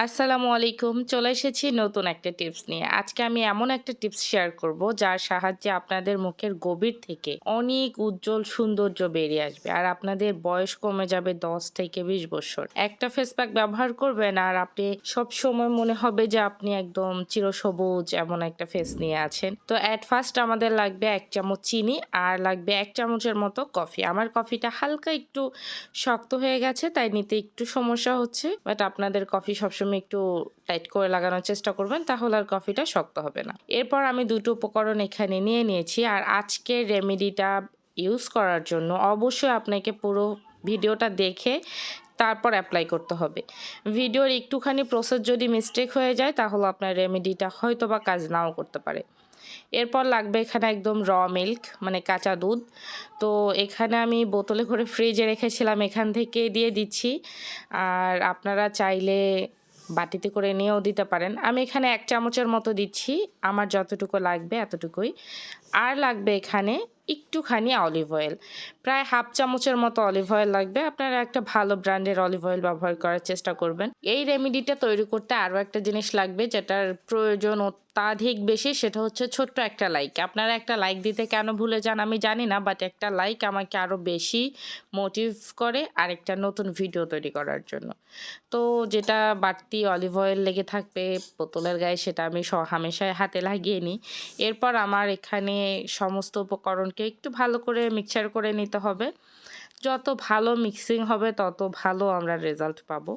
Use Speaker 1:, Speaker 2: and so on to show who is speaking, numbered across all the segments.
Speaker 1: আসসালামু আলাইকুম। চলে এসেছি নতুন একটা টিপস নিয়ে। আজকে আমি এমন একটা টিপস শেয়ার করব যার সাহায্যে আপনাদের মুখের গভীর থেকে অনেক উজ্জ্বল সৌন্দর্য বেরিয়ে আসবে। আর আপনাদের বয়স কমে যাবে ১০ থেকে ২০ বছর। একটা ফেস প্যাক ব্যবহার করবেন আর আপনি সবসময় মনে হবে যে আপনি একদম চিরসবুজ এমন একটা ফেস নিয়ে আছেন। তো এট ফার্স্ট আমাদের লাগবে ১ চামচ চিনি আর লাগবে ১ চামচের মতো কফি। আমার কফিটা হালকা একটু শক্ত হয়ে গেছে তাই নিতে একটু সমস্যা হচ্ছে। বাট আপনাদের কফি সবসময় একটু টাইট করে লাগানোর চেষ্টা করবেন, তাহলে আর কফিটা শক্ত হবে না। এরপর আমি ২ টো উপকরণ এখানে নিয়ে নিয়েছি। আর আজকের রেমেডিটা ইউজ করার জন্য অবশ্যই আপনাকে পুরো ভিডিওটা দেখে তারপর এপ্লাই করতে হবে। ভিডিওর একটুখানি প্রসেস যদি মিস্টেক হয়ে যায় তাহলে আপনার রেমেডিটা হয়তোবা কাজ নাও করতে পারে। এরপর লাগবে এখানে একদম মিল্ক মানে কাঁচা দুধ। তো এখানে আমি বোতলে করে ফ্রিজে রেখেছিলাম, এখান থেকে দিয়ে দিচ্ছি। আর আপনারা চাইলে বাটিতে করে নিয়েও দিতে পারেন। আমি এখানে ১ চামচের মতো দিচ্ছি। আমার যতটুকু লাগবে এতটুকুই। আর লাগবে এখানে একটুখানি অলিভ অয়েল। প্রায় ১/২ চামচের মতো অলিভ অয়েল লাগবে। আপনারা একটা ভালো ব্র্যান্ডের অলিভ অয়েল ব্যবহার করার চেষ্টা করবেন। এই রেমেডিটা তৈরি করতে আরও একটা জিনিস লাগবে যেটার প্রয়োজন অত্যাধিক বেশি, সেটা হচ্ছে ছোট্ট একটা লাইক। আপনারা একটা লাইক দিতে কেন ভুলে যান আমি জানি না, বাট একটা লাইক আমাকে আরও বেশি মোটিভ করে আরেকটা নতুন ভিডিও তৈরি করার জন্য। তো যেটা বাড়তি অলিভ অয়েল লেগে থাকবে বোতলের গায়ে সেটা আমি হামেশাই হাতে লাগিয়ে নিই। এরপর আমার এখানে সমস্ত উপকরণকে একটু ভালো করে মিক্সচার করে নিতে হবে। যত ভালো মিক্সিং হবে তত ভালো আমরা রেজাল্ট পাবো।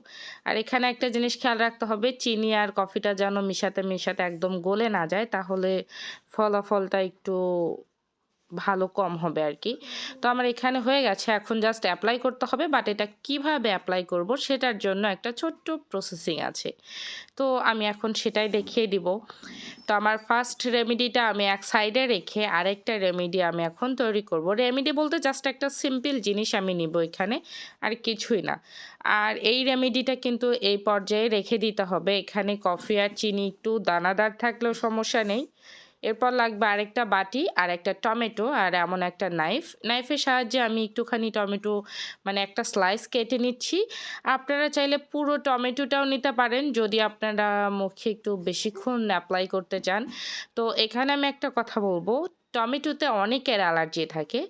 Speaker 1: আর এখানে একটা জিনিস খেয়াল রাখতে হবে, চিনি আর কফিটা যেন মিশাতে একদম গলে না যায়, তাহলে ফলাফলটা একটু ভালো কম হবে আরকি। তো আমার এখানে হয়ে গেছে। এখন জাস্ট এপ্লাই করতে হবে, বাট এটা কিভাবে এপ্লাই করব সেটার জন্য একটা ছোট্ট প্রসেসিং আছে। তো আমি এখন সেটাই দেখিয়ে দিব। তো আমার ফার্স্ট রেমেডিটা আমি এক সাইডে রেখে আরেকটা রেমেডি আমি এখন তৈরি করব। রেমেডি বলতে জাস্ট একটা সিম্পল জিনিস আমি নিব এখানে, আর কিছুই না। আর এই রেমেডিটা কিন্তু এই পর্যায়ে রেখে দিতে হবে। এখানে কফি আর চিনি একটু দানাদার থাকলেও সমস্যা নেই। এরপর লাগবে আরেকটা বাটি আর একটা টমেটো আর এমন একটা নাইফের সাহায্যে আমি একটুখানি টমেটো মানে একটা স্লাইস কেটে নিচ্ছি। আপনারা চাইলে পুরো টমেটোটাও নিতে পারেন যদি আপনারা মুখে একটু বেশিক্ষণ অ্যাপ্লাই করতে চান। তো এখানে আমি একটা কথা বলবো, টমেটোতে অনেকের অ্যালার্জি থাকে।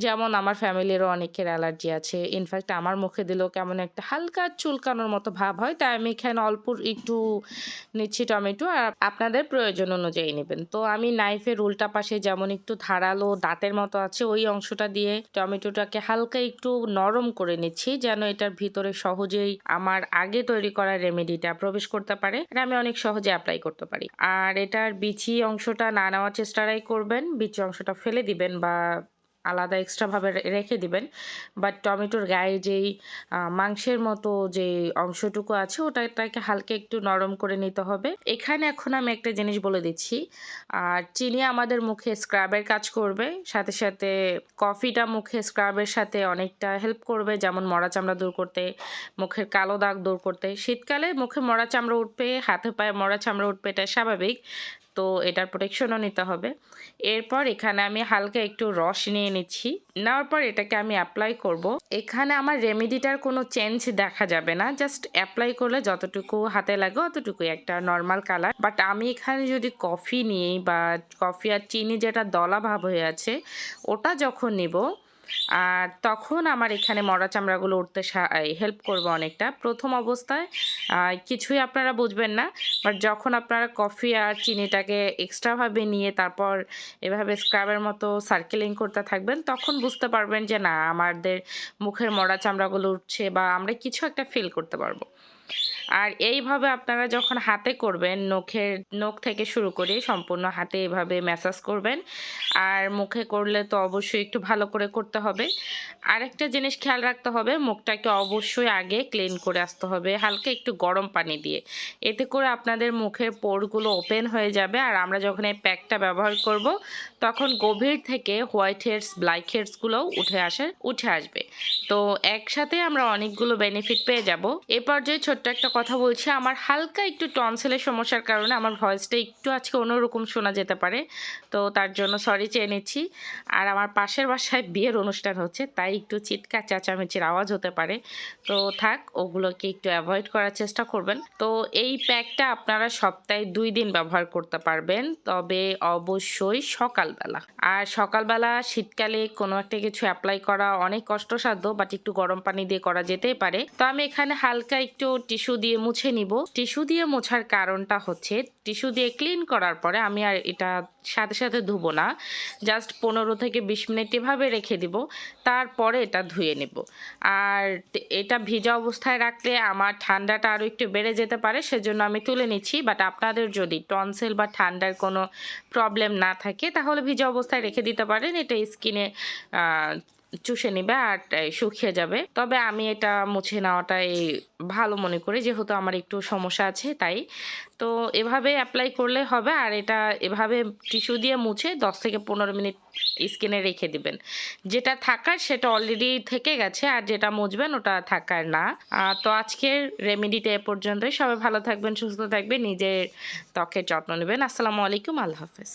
Speaker 1: যেমন আমার ফ্যামিলিরও অনেকের অ্যালার্জি আছে। ইনফ্যাক্ট আমার মুখে দিলেও কেমন একটা হালকা চুলকানোর মতো ভাব হয়। তাই আমি এখানে অল্প একটু নিচ্ছি টমেটো, আর আপনাদের প্রয়োজন অনুযায়ী নেবেন। তো আমি নাইফের উল্টা পাশে যেমন একটু ধারালো দাঁতের মতো আছে ওই অংশটা দিয়ে টমেটোটাকে হালকা একটু নরম করে নিচ্ছি, যেন এটার ভিতরে সহজেই আমার আগে তৈরি করা রেমেডিটা প্রবেশ করতে পারে, এটা আমি অনেক সহজে অ্যাপ্লাই করতে পারি। আর এটার বিচি অংশটা না নেওয়ার চেষ্টাটাই করবেন, বিচি অংশটা ফেলে দিবেন বা আলাদা এক্সট্রাভাবে রেখে দিবেন। বাট টমেটোর গায়ে যেই মাংসের মতো যে অংশটুকু আছে ওটাকে হালকা একটু নরম করে নিতে হবে। এখানে এখন আমি একটা জিনিস বলে দিচ্ছি, আর চিনি আমাদের মুখে স্ক্রাবের কাজ করবে, সাথে সাথে কফিটা মুখে স্ক্রাবের সাথে অনেকটা হেল্প করবে, যেমন মরা চামড়া দূর করতে, মুখের কালো দাগ দূর করতে। শীতকালে মুখে মরা চামড়া উঠবে, হাতে পায়ে মরা চামড়া উঠবে, এটা স্বাভাবিক। তো এটার প্রোটেকশনও নিতে হবে। এরপর এখানে আমি হালকা একটু রস নিয়ে নিচ্ছি। নেওয়ার পর এটাকে আমি অ্যাপ্লাই করব। এখানে আমার রেমেডিটার কোনো চেঞ্জ দেখা যাবে না, জাস্ট অ্যাপ্লাই করলে যতটুকু হাতে লাগে অতটুকুই একটা নর্মাল কালার। বাট আমি এখানে যদি কফি নিই বা কফি আর চিনি যেটা দলা ভাব হয়ে আছে ওটা যখন নিব, আর তখন আমার এখানে মরা চামড়াগুলো উঠতে হেল্প করবে অনেকটা। প্রথম অবস্থায় কিছুই আপনারা বুঝবেন না, বাট যখন আপনারা কফি আর চিনিটাকে এক্সট্রাভাবে নিয়ে তারপর এভাবে স্ক্রাবের মতো সার্কেলিং করতে থাকবেন, তখন বুঝতে পারবেন যে না আমাদের মুখের মরা চামড়াগুলো উঠছে বা আমরা কিছু একটা ফিল করতে পারবো। আর এইভাবে আপনারা যখন হাতে করবেন, নখ থেকে শুরু করে সম্পূর্ণ হাতে এভাবে ম্যাসাজ করবেন। আর মুখে করলে তো অবশ্যই একটু ভালো করে করতে হবে। আরেকটা জিনিস খেয়াল রাখতে হবে, মুখটাকে অবশ্যই আগে ক্লিন করে আসতে হবে হালকা একটু গরম পানি দিয়ে। এতে করে আপনাদের মুখের পোরগুলো ওপেন হয়ে যাবে, আর আমরা যখন এই প্যাকটা ব্যবহার করব তখন গভীর থেকে হোয়াইট হেডস ব্ল্যাক হেডসগুলোও উঠে আসবে। তো একসাথে আমরা অনেকগুলো বেনিফিট পেয়ে যাব। এ পর্যায়ে ছোট্ট একটা কথা বলছি, আমার হালকা একটু টনসিলের সমস্যার কারণে আমার ভয়েসটা একটু আজকে অন্যরকম শোনা যেতে পারে, তো তার জন্য সরি সরি চেয়ে নিচ্ছি। আর আমার পাশের বাসায় বিয়ের অনুষ্ঠান হচ্ছে, তাই একটু চিৎকার চেঁচামেচির আওয়াজ হতে পারে। তো থাক, ওগুলোকে একটু এভয়েড করার চেষ্টা করবেন। তো এই প্যাকটা আপনারা সপ্তাহে ২ দিন ব্যবহার করতে পারবেন, তবে অবশ্যই সকালবেলা। আর সকালবেলা শীতকালে কোনো একটা কিছু এপ্লাই করা অনেক কষ্টসাধ্য, বাট একটু গরম পানি দিয়ে করা যেতেই পারে। তো আমি এখানে হালকা একটু টিস্যু দিয়ে মুছে নিব। টিস্যু দিয়ে মোছার কারণটা হচ্ছে, টিস্যু দিয়ে ক্লিন করার পরে আমি আর এটা সাথে সাথে ধুবো না, জাস্ট ১৫ থেকে ২০ মিনিট এভাবে রেখে দিব, তারপরে এটা ধুয়ে নেব। আর এটা ভিজা অবস্থায় রাখলে আমার ঠান্ডাটা আরও একটু বেড়ে যেতে পারে, সেজন্য আমি তুলে নিচ্ছি। বাট আপনাদের যদি টনসিল বা ঠান্ডার কোনো প্রবলেম না থাকে তাহলে ভিজা অবস্থায় রেখে দিতে পারেন, এটা স্কিনে চুষে নিবে আর শুকিয়ে যাবে। তবে আমি এটা মুছে নেওয়াটাই ভালো মনে করি, যেহেতু আমার একটু সমস্যা আছে তাই। তো এভাবে অ্যাপ্লাই করলে হবে, আর এটা এভাবে টিস্যু দিয়ে মুছে ১০ থেকে ১৫ মিনিট স্কিনে রেখে দিবেন। যেটা থাকার সেটা অলরেডি থেকে গেছে, আর যেটা মুছবেন ওটা থাকার না। তো আজকের রেমেডিটা এ পর্যন্তই। সবাই ভালো থাকবেন, সুস্থ থাকবেন, নিজের ত্বকের যত্ন নেবেন। আসসালামু আলাইকুম, আল্লাহ হাফেজ।